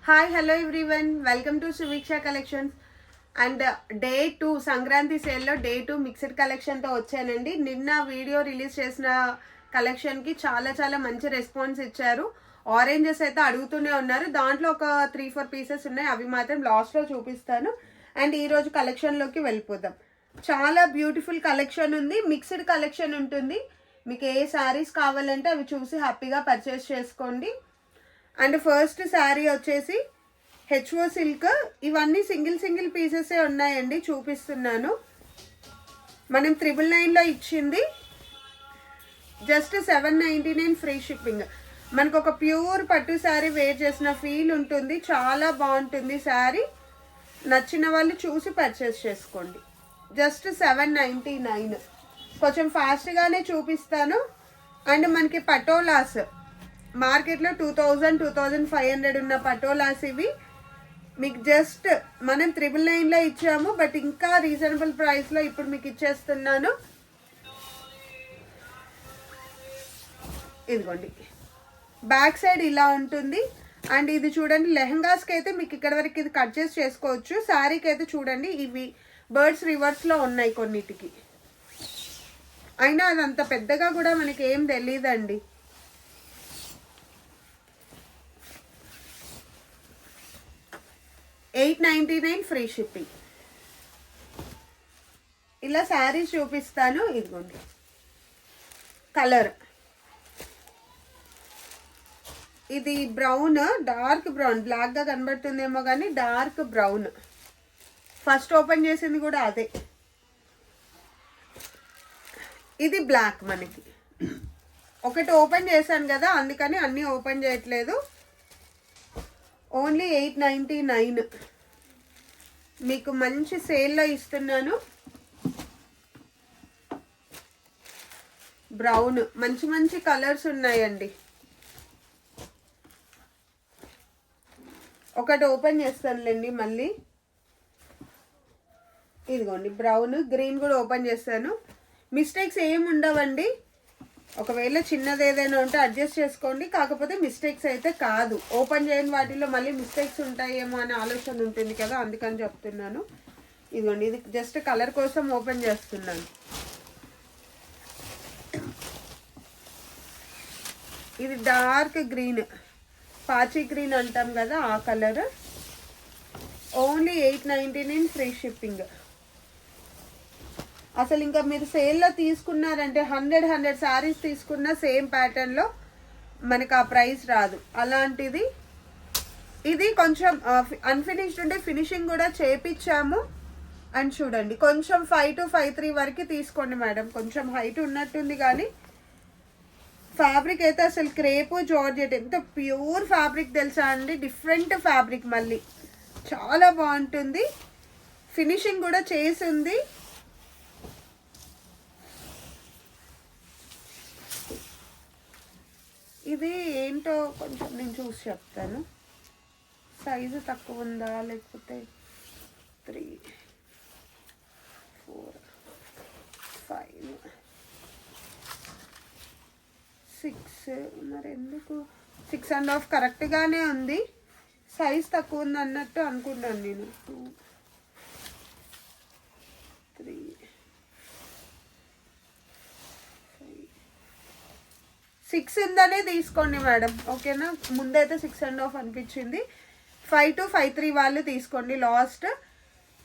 Hi hello everyone, welcome to Suveeksha collections. And day 2 Sankranti సేల్లో day 2 mixed కలెక్షన్తో వచ్చానండి. నిన్న video release చేసిన కలెక్షన్కి చాలా మంచి రెస్పాన్స్ ఇచ్చారు. ఆరెంజెస్ అయితే అడుగుతూనే ఉన్నారు. దాంట్లో ఒక 3-4 పీసెస్ ఉన్నాయి, అవి మాత్రం లాస్ట్లో చూపిస్తాను. అండ్ ఈరోజు కలెక్షన్లోకి వెళ్ళిపోదాం. చాలా బ్యూటిఫుల్ కలెక్షన్ ఉంది, మిక్స్డ్ కలెక్షన్ ఉంటుంది. మీకు ఏ శారీస్ కావాలంటే అవి చూసి హ్యాపీగా పర్చేస్ చేసుకోండి. అండ్ ఫస్ట్ శారీ వచ్చేసి హెచ్ఓ సిల్క్. ఇవన్నీ సింగిల్ పీసెసే ఉన్నాయండి, చూపిస్తున్నాను. మనం 999లో ఇచ్చింది, జస్ట్ 799 ఫ్రీ షిప్పింగ్. మనకు ఒక ప్యూర్ పట్టు శారీ వేర్ చేసిన ఫీల్ ఉంటుంది, చాలా బాగుంటుంది శారీ. నచ్చిన వాళ్ళు చూసి పర్చేస్ చేసుకోండి. జస్ట్ 799. కొంచెం ఫాస్ట్గానే చూపిస్తాను. అండ్ మనకి పటోలాస్ మార్కెట్లో 2000-2500 ఉన్న పటోలాస్ ఇవి. మీకు జస్ట్ మనం 999లో ఇచ్చాము, బట్ ఇంకా రీజనబుల్ ప్రైస్లో ఇప్పుడు మీకు ఇచ్చేస్తున్నాను. ఇదిగోండి, బ్యాక్ సైడ్ ఇలా ఉంటుంది. అండ్ ఇది చూడండి, లెహంగాస్కి అయితే మీకు ఇక్కడ వరకు ఇది కట్ చేసి చేసుకోవచ్చు. శారీకి అయితే చూడండి, ఇవి బర్డ్స్ రివర్స్లో ఉన్నాయి కొన్నిటికి. అయినా అదంత పెద్దగా కూడా మనకి ఏం తెలియదండి. $899 ఫ్రీ షిప్పింగ్. ఇలా శారీస్ చూపిస్తాను. ఇదిగోండి కలర్, ఇది బ్రౌన్, డార్క్ బ్రౌన్, బ్లాక్గా కనబడుతుందేమో కానీ డార్క్ బ్రౌన్. ఫస్ట్ ఓపెన్ చేసింది కూడా అదే. ఇది బ్లాక్. మనకి ఒకటి ఓపెన్ చేశాను కదా, అందుకని అన్నీ ఓపెన్ చేయట్లేదు. ఓన్లీ 899 మీకు మంచి సేల్లో ఇస్తున్నాను. బ్రౌన్, మంచి కలర్స్ ఉన్నాయండి. ఒకటి ఓపెన్ చేస్తానులేండి మళ్ళీ. ఇదిగోండి బ్రౌన్, గ్రీన్ కూడా ఓపెన్ చేస్తాను. మిస్టేక్స్ ఏమి ఉండవండి. ఒకవేళ చిన్నది ఏదైనా ఉంటే అడ్జస్ట్ చేసుకోండి, కాకపోతే మిస్టేక్స్ అయితే కాదు. ఓపెన్ చేయని వాటిలో మళ్ళీ మిస్టేక్స్ ఉంటాయేమో అనే ఆలోచన ఉంటుంది కదా, అందుకని చెప్తున్నాను. ఇదిగోండి, ఇది జస్ట్ కలర్ కోసం ఓపెన్ చేస్తున్నాను. ఇది డార్క్ గ్రీన్, పాచి గ్రీన్ అంటాం కదా, ఆ కలర్. Only 899 free shipping. అసలు ఇంకా మీరు సేల్లో తీసుకున్నారంటే 100 శారీస్ తీసుకున్న సేమ్ ప్యాటర్న్లో మనకు ఆ ప్రైస్ రాదు. అలాంటిది ఇది కొంచెం అన్ఫినిష్డ్ ఉంటే ఫినిషింగ్ కూడా చేపించాము. అండ్ చూడండి, కొంచెం 5 to 5'3" వరకు తీసుకోండి మేడం. కొంచెం హైట్ ఉన్నట్టుంది కానీ ఫ్యాబ్రిక్ అయితే అసలు క్రేపు జార్జెట్, ఎంత ప్యూర్ ఫ్యాబ్రిక్ తెలుసా అండి. డిఫరెంట్ ఫ్యాబ్రిక్, మళ్ళీ చాలా బాగుంటుంది. ఫినిషింగ్ కూడా చేసి ఉంది. ఇది ఏంటో కొంచెం నేను చూసి చెప్తాను. సైజు తక్కువ ఉందా, లేకపోతే 3, 4, 5, 6, మరి ఎందుకు 6.5 కరెక్ట్గానే ఉంది. సైజ్ తక్కువ ఉంది అన్నట్టు అనుకున్నాను నేను. 2, 3, 6 ఉందనే తీసుకోండి మేడం, ఓకేనా. ముందైతే 6.5 అనిపించింది. 5 to 5'3" వాళ్ళు తీసుకోండి లాస్ట్.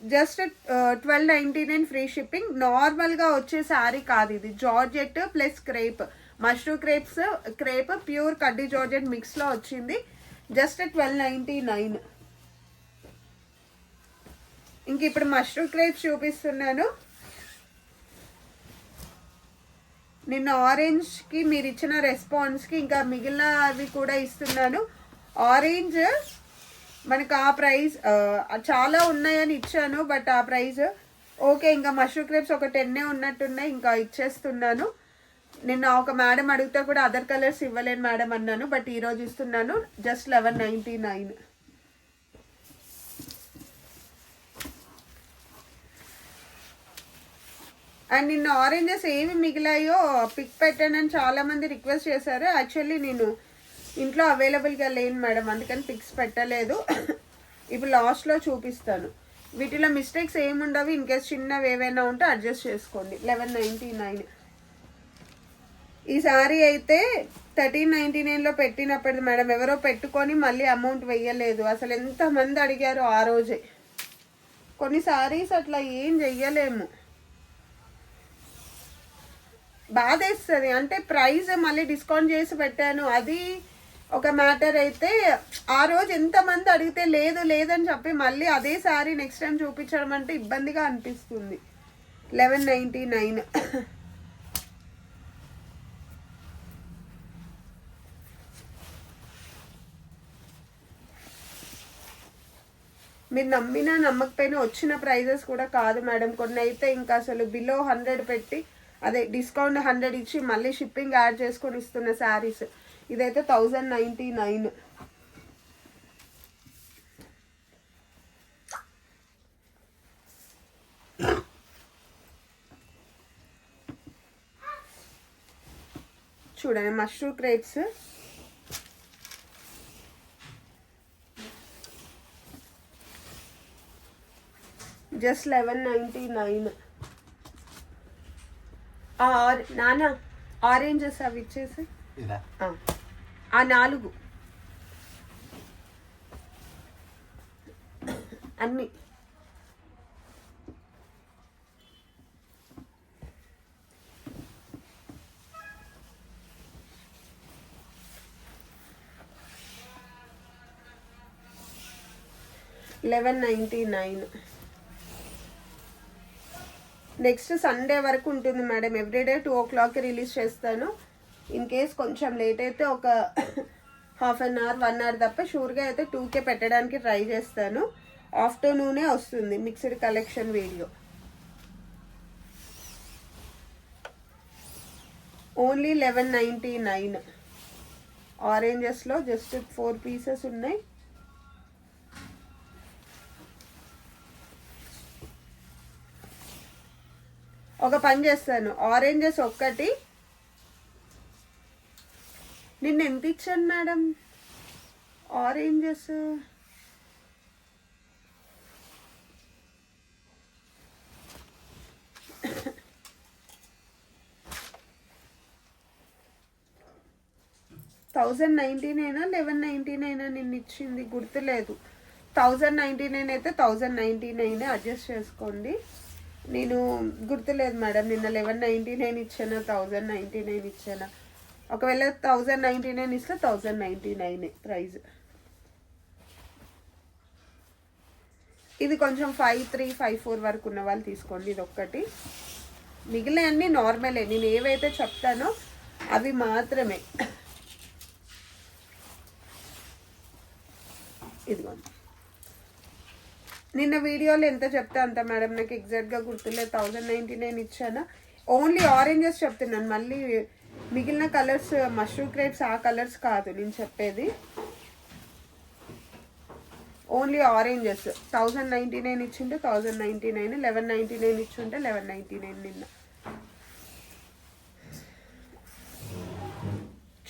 Just 1299 free shipping. నార్మల్గా వచ్చే శారీ కాదు ఇది, georgette plus crepe, mushroom crepe pure కడ్డీ జార్జెట్ మిక్స్లో వచ్చింది. జస్ట్ 1299. ఇంక ఇప్పుడు మష్రూమ్ క్రేప్ చూపిస్తున్నాను. నిన్న ఆరెంజ్కి మీరు ఇచ్చిన రెస్పాన్స్కి ఇంకా మిగిలినవి కూడా ఇస్తున్నాను. ఆరెంజ్ మనకు ఆ ప్రైస్ చాలా ఉన్నాయని ఇచ్చాను, బట్ ఆ ప్రైస్ ఓకే. ఇంకా మష్రూమ్ క్రేప్స్ ఒక 10 ఉన్నట్టున్నాయి, ఇంకా ఇచ్చేస్తున్నాను. నిన్న ఒక మేడం అడిగితే కూడా అదర్ కలర్స్ ఇవ్వలేను మేడం అన్నాను, బట్ ఈరోజు ఇస్తున్నాను. జస్ట్ 1199. అండ్ నిన్న ఆరెంజెస్ ఏమి మిగిలాయో పిక్ పెట్టానని చాలామంది రిక్వెస్ట్ చేశారు. యాక్చువల్లీ నేను ఇంట్లో అవైలబుల్గా లేను మేడం, అందుకని పిక్స్ పెట్టలేదు. ఇప్పుడు లాస్ట్లో చూపిస్తాను. వీటిలో మిస్టేక్స్ ఏముండవు, ఇన్ కేస్ చిన్నవి ఏవైనా ఉంటే అడ్జస్ట్ చేసుకోండి. 1199. ఈ సారీ అయితే 1399లో పెట్టినప్పుడు మేడం ఎవరో పెట్టుకొని మళ్ళీ అమౌంట్ వెయ్యలేదు. అసలు ఎంతమంది అడిగారో ఆ రోజే. కొన్ని సారీస్ అట్లా ఏం చెయ్యలేము, బాధేస్తుంది. అంటే ప్రైస్ మళ్ళీ డిస్కౌంట్ చేసి పెట్టాను, అది ఒక మ్యాటర్ అయితే. ఆ రోజు ఎంతమంది అడిగితే లేదు లేదని చెప్పి మళ్ళీ అదే సారీ నెక్స్ట్ టైం చూపించడం అంటే ఇబ్బందిగా అనిపిస్తుంది. 1199. మీరు నమ్మినా నమ్మకపోయినా వచ్చిన ప్రైజెస్ కూడా కాదు మేడం. కొన్ని అయితే ఇంకా అసలు బిలో 100 పెట్టి, అదే డిస్కౌంట్ 100 ఇచ్చి మళ్ళీ షిప్పింగ్ యాడ్ చేసుకొని ఇస్తున్న శారీస్. ఇదైతే 1099. చూడండి మష్రూమ్ క్రేప్స్, జస్ట్ 1199. నానా ఆరెంజెస్ అవి ఇచ్చేసి ఆ 4 అన్నీ. $1199. నెక్స్ట్ సండే వరకు ఉంటుంది మేడం. ఎవ్రీడే 2 o'clock రిలీజ్ చేస్తాను. ఇన్ కేస్ కొంచెం లేట్ అయితే ఒక హాఫ్ అన్ అవర్ 1 hour తప్ప షూర్గా అయితే 2K పెట్టడానికి ట్రై చేస్తాను. ఆఫ్టర్నూనే వస్తుంది మిక్స్డ్ కలెక్షన్ వీడియో. ఓన్లీ 1199. ఆరెంజెస్లో జస్ట్ 4 pieces ఉన్నాయి. ఒక పని చేస్తాను, ఆరెంజెస్ ఒక్కటి. నిన్న ఎంత ఇచ్చాను మేడం ఆరెంజెస్? $1099 1199 నిన్న ఇచ్చింది గుర్తులేదు. 1099 అయితే 1099 అడ్జస్ట్ చేసుకోండి. నేను గుర్తులేదు మేడం, నిన్న 1199 ఇచ్చానా 1099 ఇచ్చానా. ఒకవేళ 1099 ఇస్తే 1099 ప్రైజ్. ఇది కొంచెం 53, 54 వరకు ఉన్న వాళ్ళు తీసుకోండి. ఇది ఒక్కటి, మిగిలిన అన్నీ నార్మలే. నేను ఏవైతే చెప్తానో అవి మాత్రమే. ఇదిగోండి, నిన్న వీడియోలో ఎంత చెప్తే అంత మేడం, నాకు ఎగ్జాక్ట్గా గుర్తులేదు. 1099 ఇచ్చానా. ఓన్లీ ఆరెంజెస్ చెప్తున్నాను, మళ్ళీ మిగిలిన కలర్స్ మష్రూమ్ క్రేప్స్ ఆ కలర్స్ కాదు నేను చెప్పేది. ఓన్లీ ఆరెంజెస్ 1099 ఇచ్చింటే 1099, 1199 ఇచ్చుంటే 1199. నిన్న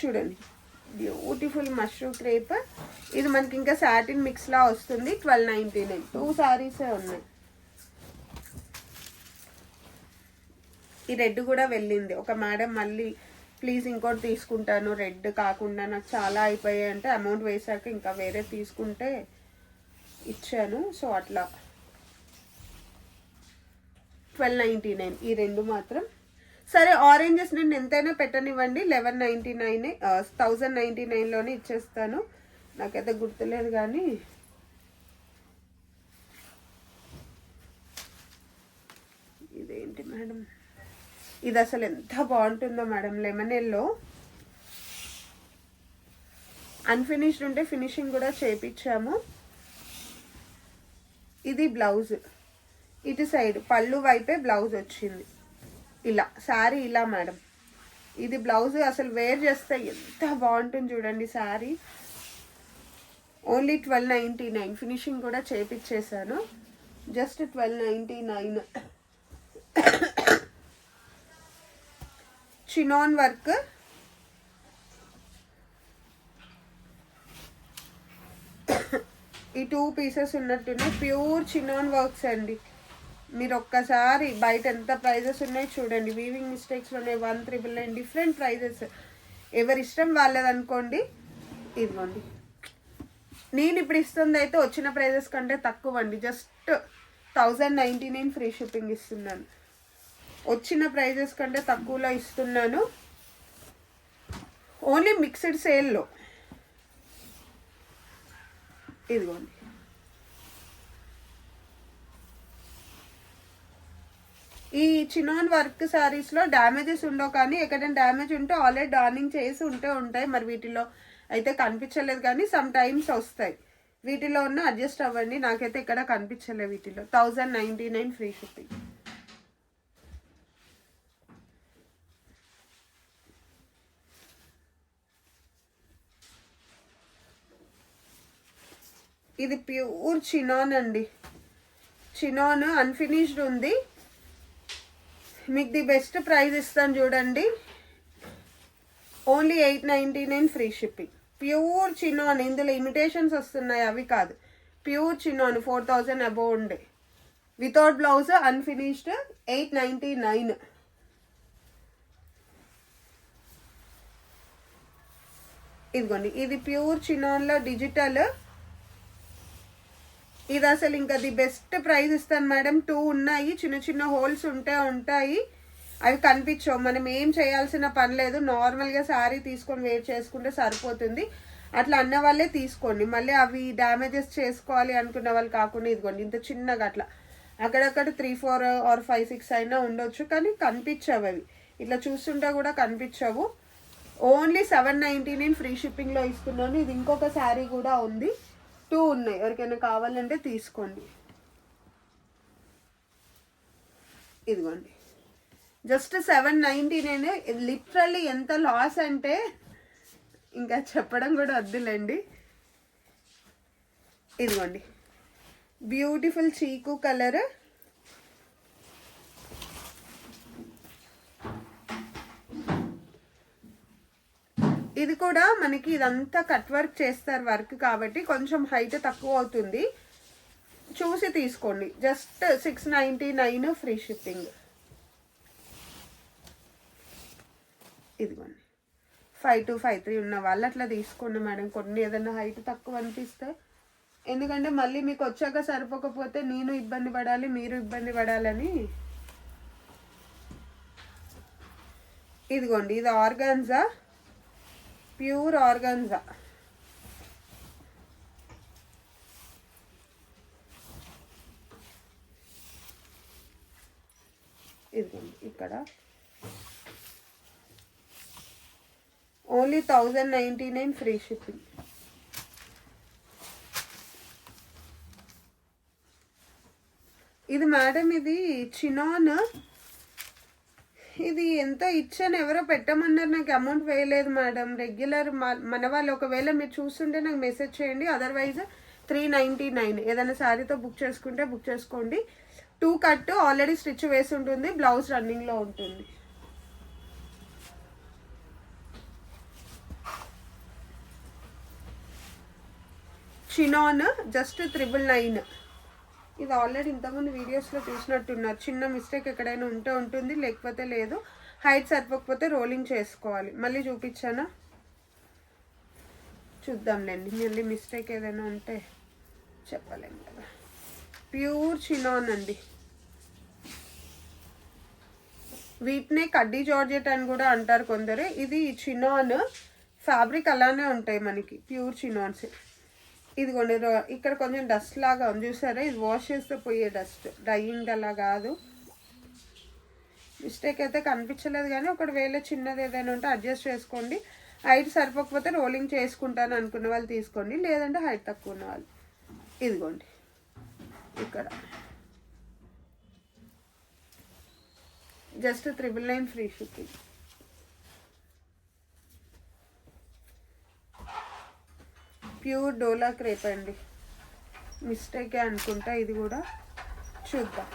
చూడండి బ్యూటిఫుల్ మష్రూమ్ క్రేప్. ఇది మనకి ఇంకా సాటిన్ మిక్స్ లా వస్తుంది. 1299. 2 సారీసే ఉన్నాయి. ఈ రెడ్ కూడా వెళ్ళింది. ఒక మేడం మళ్ళీ ప్లీజ్ ఇంకోటి తీసుకుంటాను రెడ్ కాకుండా, నాకు చాలా అయిపోయాయి అంటే అమౌంట్ వేసాక ఇంకా వేరే తీసుకుంటే ఇచ్చాను. సో అట్లా 1299 ఈ రెండు మాత్రం. సరే ఆరెంజెస్ నేను ఎంతైనా పెట్టనివ్వండి, 1199 1099లోనే ఇచ్చేస్తాను. నాకైతే గుర్తులేదు కానీ ఇదేంటి మేడం, ఇది అసలు ఎంత బాగుంటుందో మేడం. లెమన్ ఎల్లో అన్ఫినిష్డ్ ఉంటే ఫినిషింగ్ కూడా చేపించాము. ఇది బ్లౌజ్, ఇటు సైడ్ పళ్ళు వైపే బ్లౌజ్ వచ్చింది. ఇలా శారీ ఇలా మేడం. ఇది బ్లౌజ్ అసలు వేర్ చేస్తే ఎంత బాగుంటుంది చూడండి శారీ. ఓన్లీ 1299. ఫినిషింగ్ కూడా చేపించేసాను. జస్ట్ 1299. చినాన్ వర్క్ ఈ 2 పీసెస్ ఉన్నట్టున్నాయి. ప్యూర్ చినాన్ వర్క్స్ అండి. మీరు ఒక్కసారి బయట ఎంత ప్రైజెస్ ఉన్నాయి చూడండి. వీవింగ్ మిస్టేక్స్లో ఉన్నాయి 1,999 డిఫరెంట్ ప్రైజెస్. ఎవరి ఇష్టం వాళ్ళది అనుకోండి. ఇదిగోండి, నేను ఇప్పుడు ఇస్తుంది అయితే వచ్చిన ప్రైజెస్ కంటే తక్కువ అండి. జస్ట్ 1099 ఫ్రీ షిప్పింగ్ ఇస్తున్నాను. వచ్చిన ప్రైజెస్ కంటే తక్కువలో ఇస్తున్నాను. ఓన్లీ మిక్స్డ్ సేల్లో. ఇదిగోండి, ఈ చినాన్ వర్క్ శారీస్లో డ్యామేజెస్ ఉండవు, కానీ ఎక్కడైనా డ్యామేజ్ ఉంటే ఆల్రెడీ డార్నింగ్ చేసి ఉంటాయి. మరి వీటిలో అయితే కనిపించలేదు, కానీ సమ్ టైమ్స్ వస్తాయి. వీటిలో ఉన్న అడ్జస్ట్ అవ్వండి. నాకైతే ఇక్కడ కనిపించలేదు వీటిలో. 1099 ఫ్రీ షిప్పింగ్. ఇది ప్యూర్ చినాన్ అండి. చినాన్ అన్ఫినిష్డ్ ఉంది. మీకు ది బెస్ట్ ప్రైస్ ఇస్తాను చూడండి. Only 899 free shipping. Pure chinon. ఇందులో ఇమిటేషన్స్ వస్తున్నాయి, అవి కాదు. ప్యూర్ చినాన్ 4000 అబోవ్ ఉండే. Without blouse unfinished 899. ఇదిగోండి, ఇది ప్యూర్ చినాన్లో డిజిటల్. ఇది అసలు ఇంకా ది బెస్ట్ ప్రైస్ ఇస్తాను మేడం. 2 ఉన్నాయి, చిన్న చిన్న హోల్స్ ఉంటాయి. అవి కనిపించవు. మనం ఏం చేయాల్సిన పని లేదు. నార్మల్గా శారీ తీసుకొని వేర్ చేసుకుంటే సరిపోతుంది. అట్లా అన్న వాళ్ళే తీసుకోండి. మళ్ళీ అవి డ్యామేజెస్ చేసుకోవాలి అనుకున్న వాళ్ళు కాకుండా ఇదిగోండి ఇంత చిన్నగా అట్లా అక్కడక్కడ 3, 4 ఆర్ 5, 6 అయినా ఉండొచ్చు, కానీ కనిపించవు. అవి ఇట్లా చూస్తుంటే కూడా కనిపించవు. ఓన్లీ 799 ఫ్రీ షిప్పింగ్లో ఇస్తున్నాను. ఇది ఇంకొక శారీ కూడా ఉంది. 2 ఉన్నాయి. ఎవరికైనా కావాలంటే తీసుకోండి. ఇదిగోండి, జస్ట్ 799. లిటరల్లీ ఎంత లాస్ అంటే ఇంకా చెప్పడం కూడా వద్దులేండి. ఇదిగోండి, బ్యూటిఫుల్ చీకు కలర్. ఇది కూడా మనకి ఇదంతా కట్ వర్క్ చేస్తారు వర్క్ కాబట్టి కొంచెం హైట్ తక్కువ అవుతుంది. చూసి తీసుకోండి. Just 699 free shipping. ఇదిగోండి, 5'2", 5'3" ఉన్న వాళ్ళు అట్లా తీసుకోండి మేడం. కొన్ని ఏదైనా హైట్ తక్కువ అనిపిస్తే, ఎందుకంటే మళ్ళీ మీకు వచ్చాక సరిపోకపోతే నేను ఇబ్బంది పడాలి, మీరు ఇబ్బంది పడాలని. ఇదిగోండి, ఇది ఆర్గాన్జా, ప్యూర్ ఆర్గాన్జా. ఇదిగోండి, ఇక్కడ ఓన్లీ 1099 ఫ్రీ షిప్పింగ్. ఇది మేడం, ఇది చినాన్. ఇది ఎంతో ఇచ్చాను, ఎవరో పెట్టమన్నారు, నాకు అమౌంట్ వేయలేదు మేడం. రెగ్యులర్ మన వాళ్ళు ఒకవేళ మీరు చూస్తుంటే నాకు మెసేజ్ చేయండి. అదర్వైజ్ 399. ఏదైనా శారీతో బుక్ చేసుకుంటే బుక్ చేసుకోండి. 2 కట్ ఆల్రెడీ స్టిచ్ వేసి ఉంటుంది, బ్లౌజ్ రన్నింగ్లో ఉంటుంది. Chinon just 999. ఇది ఆల్రెడీ ఇంతకుముందు వీడియోస్లో చూసినట్టున్నారు. చిన్న మిస్టేక్ ఎక్కడైనా ఉంటే ఉంటుంది, లేకపోతే లేదు. హైట్ సరిపోకపోతే రోలింగ్ చేసుకోవాలి. మళ్ళీ చూపించానా, చూద్దాంలేండి. మళ్ళీ మిస్టేక్ ఏదైనా ఉంటే చెప్పలేము కదా. ప్యూర్ చినాన్ అండి. వీటినే కడ్డీ జార్జెట్ అని కూడా అంటారు కొందరు. ఇది చినాన్ ఫ్యాబ్రిక్ అలానే ఉంటాయి మనకి, ప్యూర్ చినాన్స్. ఇదిగోండి, ఇక్కడ కొంచెం డస్ట్ లాగా ఉంది చూసారా, ఇది వాష్ చేస్తే పోయే డస్ట్, డైయింగ్ అలా కాదు. మిస్టేక్ అయితే కనిపించలేదు, కానీ ఒకవేళ చిన్నది ఏదైనా ఉంటే అడ్జస్ట్ చేసుకోండి. హైట్ సరిపోకపోతే రోలింగ్ చేసుకుంటాను అనుకున్న వాళ్ళు తీసుకోండి, లేదంటే హైట్ తక్కువ ఉన్న వాళ్ళు. ఇదిగోండి, ఇక్కడ జస్ట్ 999 ఫ్రీ షిప్పింగ్. ప్యూర్ డోలా క్రేప్ అండి. మిస్టేకే అనుకుంటా, ఇది కూడా చూద్దాం.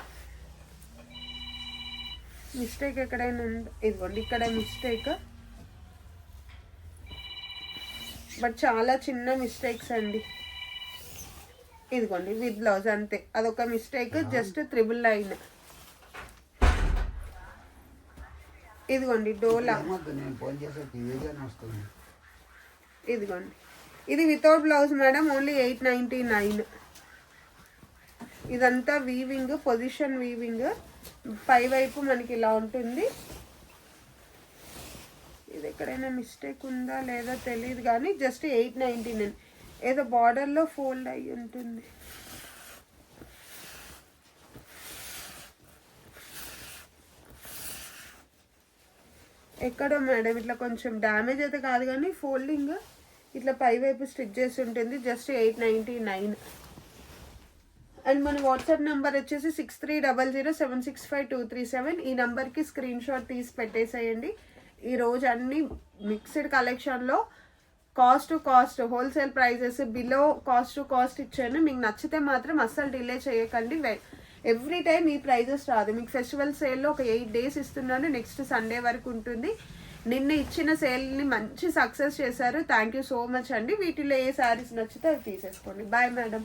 మిస్టేక్ ఎక్కడైనా ఇదిగోండి, ఇక్కడ మిస్టేక్, బట్ చాలా చిన్న మిస్టేక్స్ అండి. ఇదిగోండి విత్ బ్లౌజ్ అంతే, అదొక మిస్టేక్, జస్ట్ 999. ఇదిగోండి డోలా, ఇదిగోండి ఇది వితౌట్ బ్లౌజ్ మేడం, ఓన్లీ 899. ఇదంతా వీవింగ్, పొజిషన్ వీవింగ్, పై వైపు మనకి ఇలా ఉంటుంది. ఇది ఎక్కడైనా మిస్టేక్ ఉందా లేదా తెలియదు కానీ జస్ట్ 899. ఏదో బార్డర్లో ఫోల్డ్ అయ్యి ఉంటుంది. ఎక్కడో మేడం ఇట్లా కొంచెం డ్యామేజ్ అయితే కాదు కానీ ఫోల్డింగ్ ఇట్లా పై వైపు స్టిచ్ చేసి ఉంటుంది. జస్ట్ 899. అండ్ మన వాట్సాప్ నెంబర్ వచ్చేసి 6300765237. ఈ నెంబర్కి స్క్రీన్ షాట్ తీసి పెట్టేసేయండి. ఈరోజు అన్ని మిక్స్డ్ కలెక్షన్లో cost to cost, wholesale prices below cost to cost ఇచ్చాను. మీకు నచ్చితే మాత్రం అస్సలు డిలే చేయకండి. ఎవ్రీ టైం ఈ ప్రైజెస్ రాదు. మీకు ఫెస్టివల్ సేల్లో ఒక 8 days ఇస్తున్నాను, నెక్స్ట్ సండే వరకు ఉంటుంది. నిన్న ఇచ్చిన సేల్ని మంచి సక్సెస్ చేశారు. థ్యాంక్ యూ సో మచ్ అండి. వీటిలో ఏ శారీస్ నచ్చితే అవి తీసేసుకోండి. Bye madam.